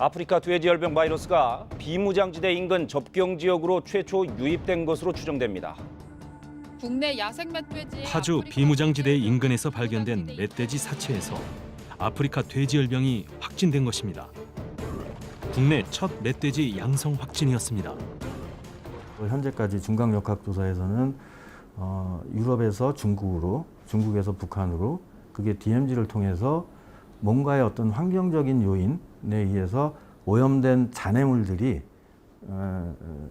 아프리카 돼지열병 바이러스가 비무장지대 인근 접경지역으로 최초 유입된 것으로 추정됩니다. 국내 야생 멧돼지 파주 비무장지대 인근에서 발견된 멧돼지 사체에서 아프리카 돼지열병이 확진된 것입니다. 국내 첫 멧돼지 양성 확진이었습니다. 현재까지 중간역학조사에서는 유럽에서 중국으로, 중국에서 북한으로 그게 DMZ를 통해서 뭔가의 어떤 환경적인 요인에 의해서 오염된 잔해물들이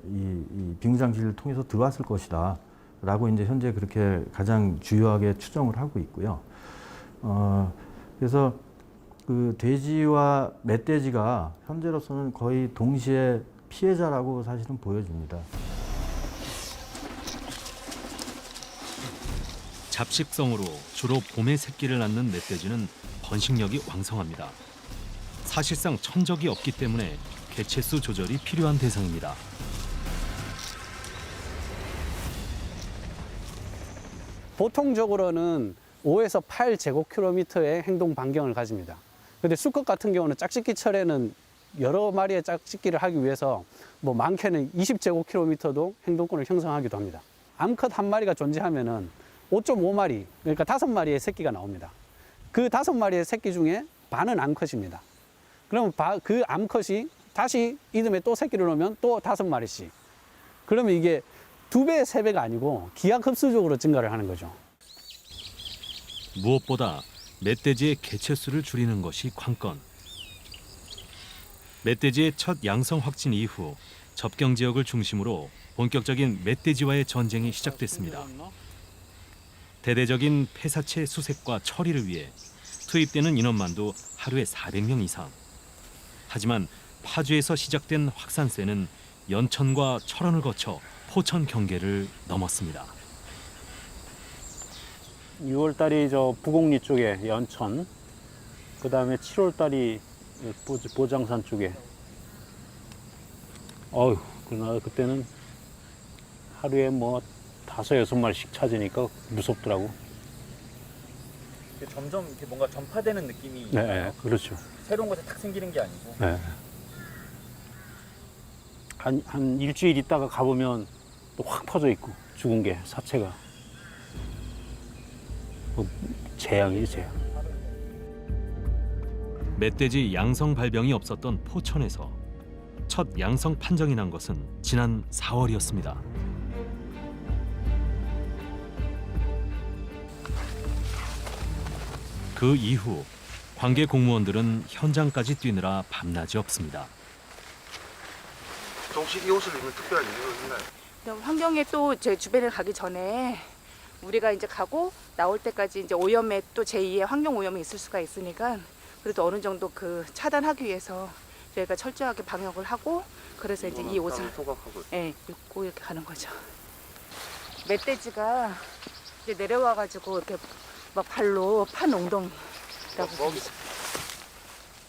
이 비무장지대를 통해서 들어왔을 것이다 라고 이제 현재 그렇게 가장 주요하게 추정을 하고 있고요. 그래서 그 돼지와 멧돼지가 현재로서는 거의 동시에 피해자라고 사실은 보여집니다. 잡식성으로 주로 봄에 새끼를 낳는 멧돼지는 번식력이 왕성합니다. 사실상 천적이 없기 때문에 개체수 조절이 필요한 대상입니다. 보통적으로는 5에서 8제곱킬로미터의 행동 반경을 가집니다. 그런데 수컷 같은 경우는 짝짓기철에는 여러 마리의 짝짓기를 하기 위해서 뭐 많게는 20제곱킬로미터도 행동권을 형성하기도 합니다. 암컷 한 마리가 존재하면은 5.5마리, 그러니까 5마리의 새끼가 나옵니다. 그 5마리의 새끼 중에 반은 암컷입니다. 그러면 그 암컷이 다시 이듬해 또 새끼를 놓으면 또 5마리씩. 그러면 이게 2배, 3배가 아니고 기하급수적으로 증가를 하는 거죠. 무엇보다 멧돼지의 개체수를 줄이는 것이 관건. 멧돼지의 첫 양성 확진 이후 접경 지역을 중심으로 본격적인 멧돼지와의 전쟁이 시작됐습니다. 대대적인 폐사체 수색과 처리를 위해 투입되는 인원만도 하루에 400명 이상. 하지만 파주에서 시작된 확산세는 연천과 철원을 거쳐 포천 경계를 넘었습니다. 6월 달이 저 부곡리 쪽에 연천, 그 다음에 7월 달이 보장산 쪽에. 그러나 그때는 하루에 뭐 5, 6마리씩 찾으니까 무섭더라고. 점점 이렇게 뭔가 전파되는 느낌이 네, 그렇죠. 새로운 것이 탁 생기는 게 아니고. 네. 한 일주일 있다가 가보면 또 확 퍼져 있고 죽은 게 사체가. 재앙이지, 재앙. 멧돼지 양성 발병이 없었던 포천에서 첫 양성 판정이 난 것은 지난 4월이었습니다. 그 이후 관계 공무원들은 현장까지 뛰느라 밤낮이 없습니다. 동식 이 옷을 입는 특별한 이유가 있나요? 환경에 또 제 주변에 가기 전에 우리가 이제 가고 나올 때까지 이제 오염에 또 제2의 환경 오염이 있을 수가 있으니까 그래도 어느 정도 그 차단하기 위해서 저희가 철저하게 방역을 하고 그래서 이제 이 옷을 입고 이렇게 가는 거죠. 멧돼지가 이제 내려와가지고 이렇게 막 발로 판 엉덩이라고.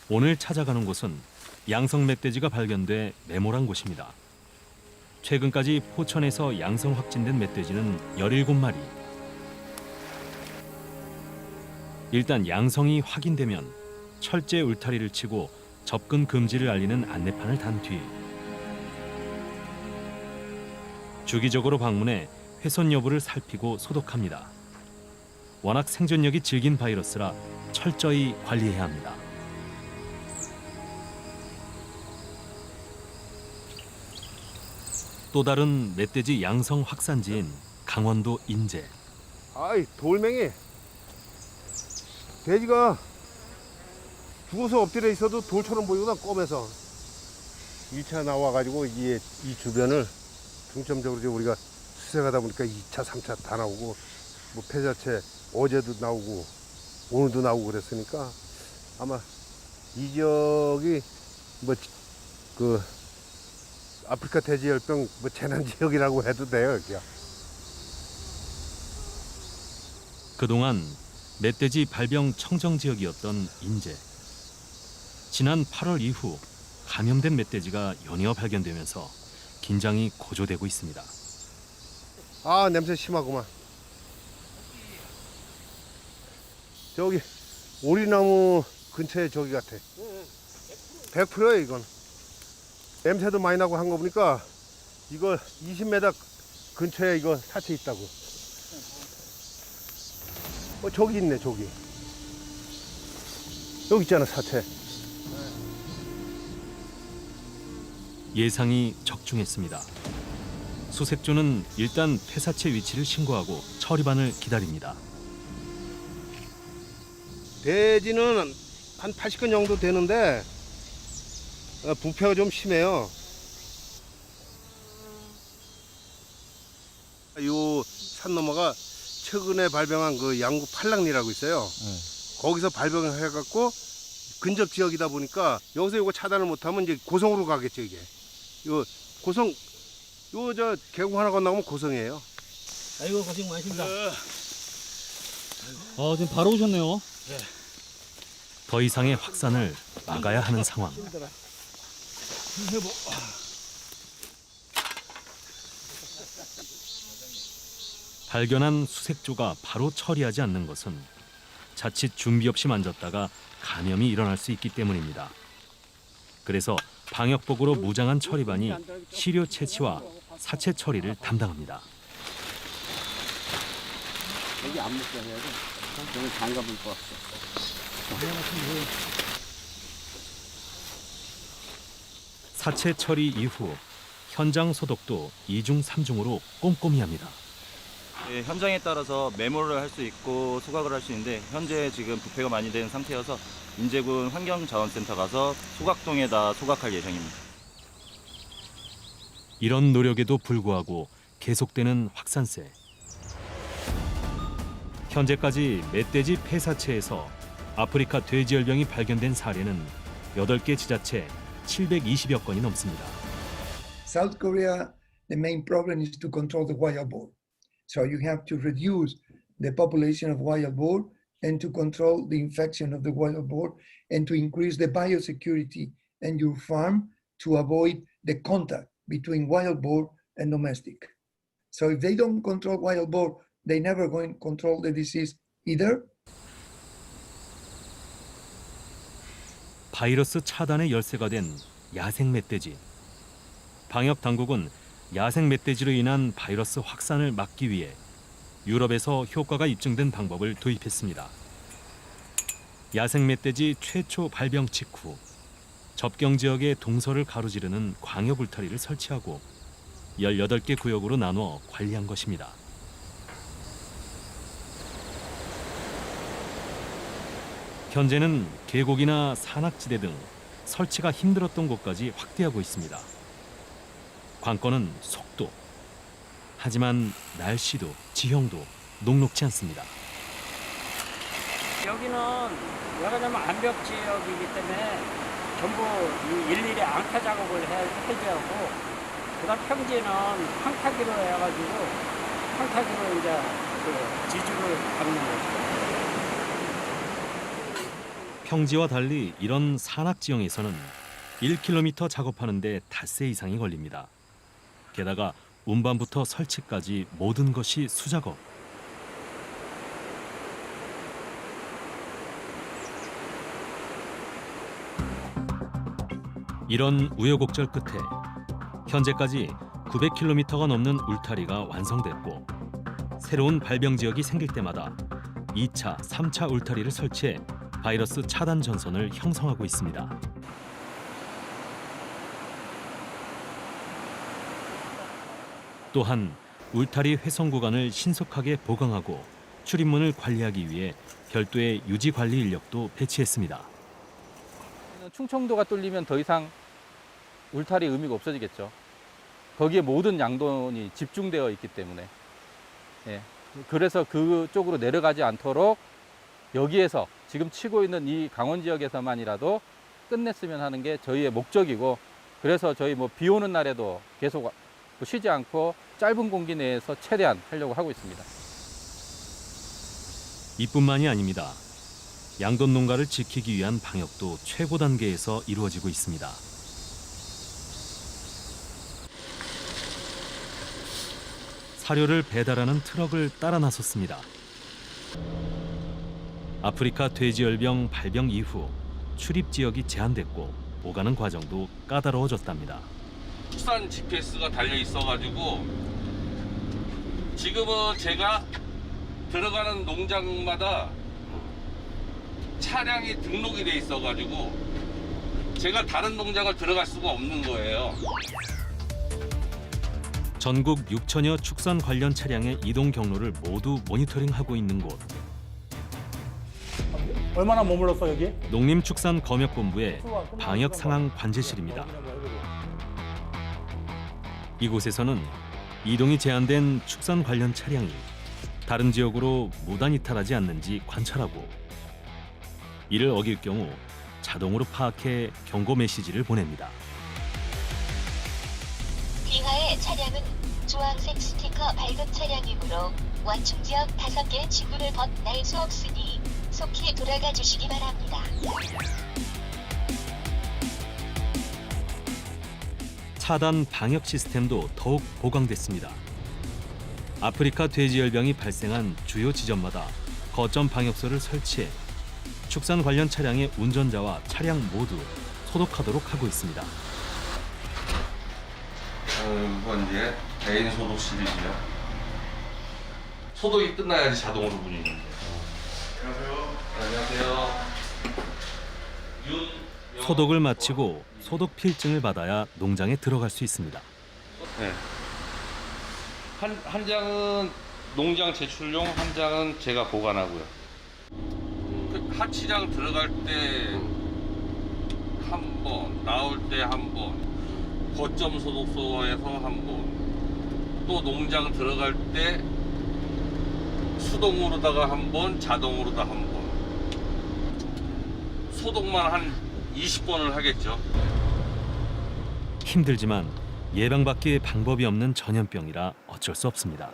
오늘 찾아가는 곳은 양성 멧돼지가 발견돼 매몰한 곳입니다. 최근까지 포천에서 양성 확진된 멧돼지는 17마리. 일단 양성이 확인되면 철제 울타리를 치고 접근 금지를 알리는 안내판을 단 뒤 주기적으로 방문해 훼손 여부를 살피고 소독합니다. 워낙 생존력이 질긴 바이러스라 철저히 관리해야 합니다. 또 다른 멧돼지 양성 확산지인 강원도 인제. 아이, 돌멩이. 돼지가 죽어서 엎드려 있어도 돌처럼 보이구나, 껌에서. 1차 나와가지고 이 주변을 중점적으로 이제 우리가 수색하다 보니까 2차, 3차 다 나오고, 뭐 폐자체 어제도 나오고, 오늘도 나오고 그랬으니까 아마 이 지역이 아프리카 돼지열병 재난 지역이라고 해도 돼요, 여기가. 그동안 멧돼지 발병 청정 지역이었던 인제. 지난 8월 이후 감염된 멧돼지가 연이어 발견되면서 긴장이 고조되고 있습니다. 아, 냄새 심하구만. 저기 오리나무 근처에 저기 같아. 100%예요, 이건. 냄새도 많이 나고 한 거 보니까 이거 20m 근처에 이거 사체 있다고. 저기 있네, 저기. 여기 있잖아, 사체. 예상이 적중했습니다. 수색조는 일단 폐사체 위치를 신고하고 처리반을 기다립니다. 돼지는 한 80근 정도 되는데 부패가 좀 심해요. 요 산 너머가 최근에 발병한 그 양구 팔랑리라고 있어요. 거기서 발병해갖고 근접 지역이다 보니까 여기서 이거 차단을 못하면 이제 고성으로 가겠죠, 이게. 요 고성, 저 계곡 하나 건너면 고성이에요. 아이고 고생 많으십니다. 지금 바로 오셨네요. 더 이상의 확산을 막아야 하는 상황. 발견한 수색조가 바로 처리하지 않는 것은 자칫 준비 없이 만졌다가 감염이 일어날 수 있기 때문입니다. 그래서 방역복으로 무장한 처리반이 시료 채취와 사체 처리를 담당합니다. 여기 안 묻게 해야 돼. 저는 장갑을 입고 왔어. 사체 처리 이후 현장 소독도 2중 3중으로 꼼꼼히 합니다. 네, 현장에 따라서 메모를 할 수 있고 소각을 할 수 있는데 현재 지금 부패가 많이 된 상태여서 인제군 환경자원센터 가서 소각동에다 소각할 예정입니다. 이런 노력에도 불구하고 계속되는 확산세. 현재까지 멧돼지 폐사체에서 아프리카 돼지열병이 발견된 사례는 8개 지자체 720여 건이 넘습니다. South Korea, the main problem is to control the wild boar. So you have to reduce the population of wild boar and to control the infection of the wild boar and to increase the biosecurity in your farm to avoid the contact between wild boar and domestic. So if they don't control wild boar, they never going to control the disease either. 바이러스 차단의 열쇠가 된 야생 멧돼지. 방역 당국은 야생 멧돼지로 인한 바이러스 확산을 막기 위해 유럽에서 효과가 입증된 방법을 도입했습니다. 야생 멧돼지 최초 발병 직후 접경 지역의 동서를 가로지르는 광역 울타리를 설치하고 18개 구역으로 나눠 관리한 것입니다. 현재는 계곡이나 산악지대 등 설치가 힘들었던 곳까지 확대하고 있습니다. 관건은 속도. 하지만 날씨도 지형도 녹록지 않습니다. 여기는 말하자면 암벽 지역이기 때문에 전부 일일이 앙타 작업을 해야 하고, 그다음 평지는 황타기로 해가지고 황타기로 이제 그 지주를 박는 거죠. 평지와 달리 이런 산악 지형에서는 1km 작업하는데 닷새 이상이 걸립니다. 게다가 운반부터 설치까지 모든 것이 수작업. 이런 우여곡절 끝에 현재까지 900km가 넘는 울타리가 완성됐고, 새로운 발병 지역이 생길 때마다 2차, 3차 울타리를 설치해 바이러스 차단 전선을 형성하고 있습니다. 또한 울타리 훼손 구간을 신속하게 보강하고 출입문을 관리하기 위해 별도의 유지 관리 인력도 배치했습니다. 충청도가 뚫리면 더 이상 울타리 의미가 없어지겠죠. 거기에 모든 양돈이 집중되어 있기 때문에. 그래서 그쪽으로 내려가지 않도록 여기에서 지금 치고 있는 이 강원 지역에서만이라도 끝냈으면 하는 게 저희의 목적이고, 그래서 저희 비 오는 날에도 계속 쉬지 않고 짧은 공기 내에서 최대한 하려고 하고 있습니다. 이뿐만이 아닙니다. 양돈 농가를 지키기 위한 방역도 최고 단계에서 이루어지고 있습니다. 사료를 배달하는 트럭을 따라 나섰습니다. 아프리카 돼지열병 발병 이후 출입 지역이 제한됐고 오가는 과정도 까다로워졌답니다. 축산 GPS가 달려 있어가지고 지금은 제가 들어가는 농장마다 차량이 등록이 돼 있어가지고 제가 다른 농장을 들어갈 수가 없는 거예요. 전국 6천여 축산 관련 차량의 이동 경로를 모두 모니터링하고 있는 곳. 얼마나 머물렀어 여기? 농림축산검역본부의 방역 상황 관제실입니다. 이곳에서는 이동이 제한된 축산 관련 차량이 다른 지역으로 무단 이탈하지 않는지 관찰하고 이를 어길 경우 자동으로 파악해 경고 메시지를 보냅니다. 귀하의 차량은 주황색 스티커 밝은 차량이므로 완충 지역 5개 지구를 벗날 수 없으니 속히 돌아가 주시기 바랍니다. 차단 방역 시스템도 더욱 보강됐습니다. 아프리카 돼지열병이 발생한 주요 지점마다 거점 방역소를 설치해 축산 관련 차량의 운전자와 차량 모두 소독하도록 하고 있습니다. 이건 이제 개인 소독실이고요. 소독이 끝나야지 자동으로 문이 열리는데. 안녕하세요. 소독을 마치고 소독 필증을 받아야 농장에 들어갈 수 있습니다. 네. 한 장은 농장 제출용, 한 장은 제가 보관하고요. 하치장 들어갈 때 한 번, 나올 때 한 번, 거점 소독소에서 한 번, 또 농장 들어갈 때 수동으로다가 한 번, 자동으로다 한 번. 소독만 한 20번을 하겠죠. 힘들지만 예방받기 방법이 없는 전염병이라 어쩔 수 없습니다.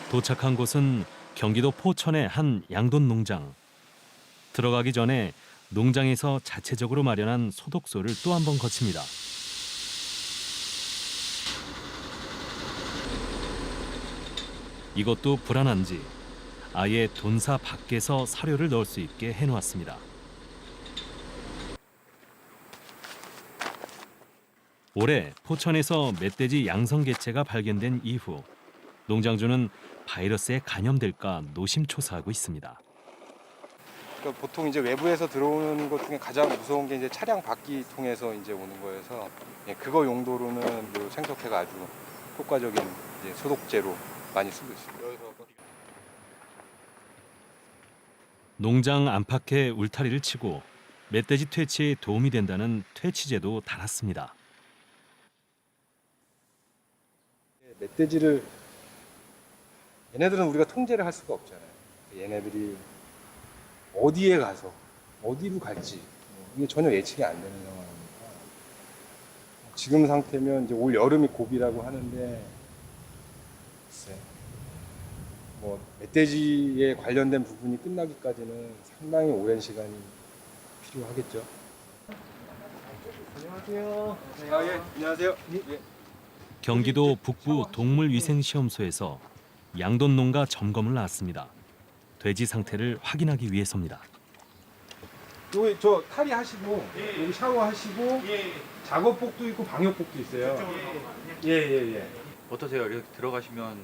도착한 곳은 경기도 포천의 한 양돈 농장. 들어가기 전에 농장에서 자체적으로 마련한 소독소를 또 한 번 거칩니다. 이것도 불안한지 아예 돈사 밖에서 사료를 넣을 수 있게 해놓았습니다. 올해 포천에서 멧돼지 양성 개체가 발견된 이후 농장주는 바이러스에 감염될까 노심초사하고 있습니다. 그러니까 보통 이제 외부에서 들어오는 것 중에 가장 무서운 게 이제 차량 바퀴 통해서 이제 오는 거여서 그거 용도로는 뭐 생석회가 아주 효과적인 이제 소독제로 많이 쓰고 있습니다. 농장 안팎에 울타리를 치고 멧돼지 퇴치에 도움이 된다는 퇴치제도 달았습니다. 멧돼지를 얘네들은 우리가 통제를 할 수가 없잖아요. 얘네들이 어디에 가서 어디로 갈지 이게 전혀 예측이 안 되는 상황이니까 지금 상태면 이제 올 여름이 고비라고 하는데 글쎄 뭐 멧돼지에 관련된 부분이 끝나기까지는 상당히 오랜 시간이 필요하겠죠. 안녕하세요. 예, 안녕하세요. 예. 경기도 북부 동물위생시험소에서 양돈 농가 점검을 나왔습니다. 돼지 상태를 확인하기 위해서입니다. 여기 저 탈의하시고 여기 샤워하시고 작업복도 있고 방역복도 있어요. 예. 어떠세요? 이렇게 들어가시면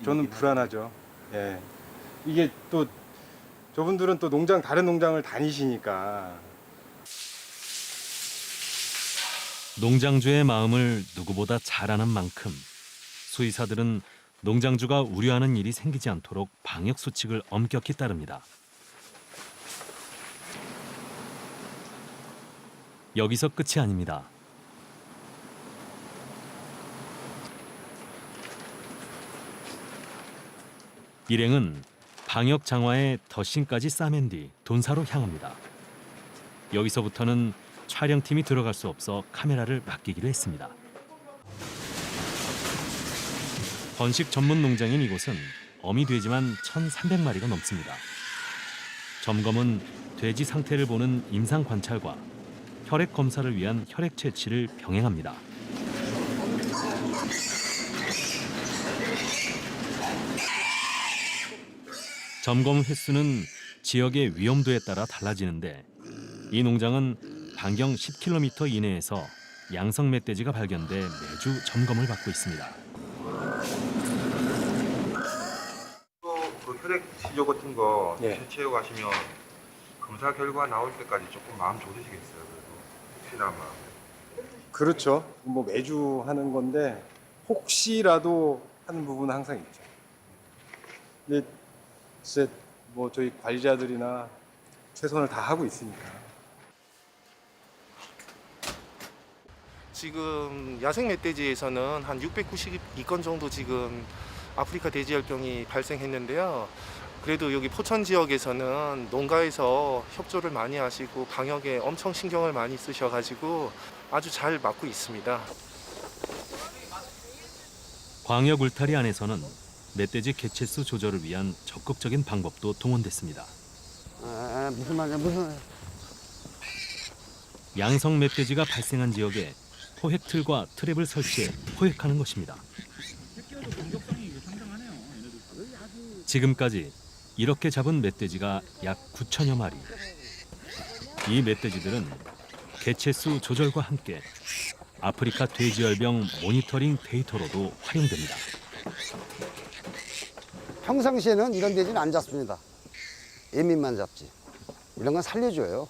저는 불안하죠. 예. 이게 또 저분들은 또 다른 농장을 다니시니까 농장주의 마음을 누구보다 잘 아는 만큼 수의사들은 농장주가 우려하는 일이 생기지 않도록 방역 수칙을 엄격히 따릅니다. 여기서 끝이 아닙니다. 일행은 방역 장화에 덧신까지 싸맨 뒤 돈사로 향합니다. 여기서부터는 촬영팀이 들어갈 수 없어 카메라를 맡기기로 했습니다. 번식 전문 농장인 이곳은 어미 돼지만 1,300마리가 넘습니다. 점검은 돼지 상태를 보는 임상 관찰과 혈액 검사를 위한 혈액 채취를 병행합니다. 점검 횟수는 지역의 위험도에 따라 달라지는데 이 농장은 반경 10km 이내에서 양성 멧돼지가 발견돼 매주 점검을 받고 있습니다. 그 혈액 치료 같은 거 예. 실체해 가시면 검사 결과 나올 때까지 조금 마음 좋으시겠어요. 그래도 혹시나마. 그렇죠. 뭐 매주 하는 건데 혹시라도 하는 부분은 항상 있죠. 근데 글쎄 뭐 저희 관리자들이나 최선을 다 하고 있으니까. 지금 야생 멧돼지에서는 한 692건 정도 지금 아프리카 돼지열병이 발생했는데요. 그래도 여기 포천 지역에서는 농가에서 협조를 많이 하시고 방역에 엄청 신경을 많이 쓰셔가지고 아주 잘 막고 있습니다. 광역 울타리 안에서는 멧돼지 개체수 조절을 위한 적극적인 방법도 동원됐습니다. 무슨 말이야, 무슨 말이야. 양성 멧돼지가 발생한 지역에 포획틀과 트랩을 설치해 포획하는 것입니다. 지금까지 이렇게 잡은 멧돼지가 약 9천여 마리. 이 멧돼지들은 개체수 조절과 함께 아프리카 돼지열병 모니터링 데이터로도 활용됩니다. 평상시에는 이런 돼지는 안 잡습니다. 애민만 잡지. 이런 건 살려줘요.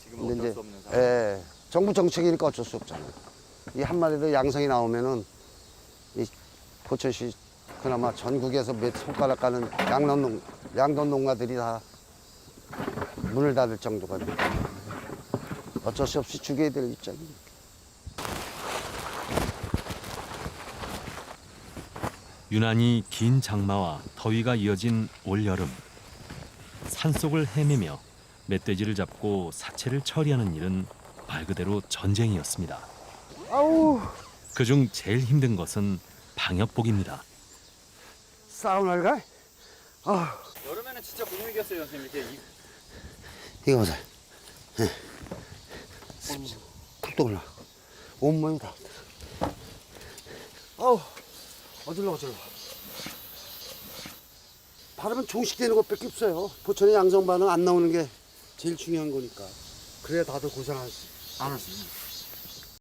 지금은 어쩔 수 없는 상황. 예, 정부 정책이니까 어쩔 수 없잖아요. 이 한 마리도 양성이 나오면은 이 포천시 그나마 전국에서 몇 손가락 가는 양돈 농가들이 다 문을 닫을 정도가 됩니다. 어쩔 수 없이 죽여야 될 입장입니다. 유난히 긴 장마와 더위가 이어진 올여름. 산속을 헤매며 멧돼지를 잡고 사체를 처리하는 일은 말 그대로 전쟁이었습니다. 아우, 그중 제일 힘든 것은 방역복입니다. 사우나를 가? 아, 여름에는 진짜 고생이겠어요, 선생님. 이렇게 이거 보세요. 예. 푹 올라. 온몸이 다. 아우, 어질러. 바르면 종식되는 것밖에 없어요. 포천의 양성 반응 안 나오는 게 제일 중요한 거니까. 그래야 다들 고생하지 않았습니다.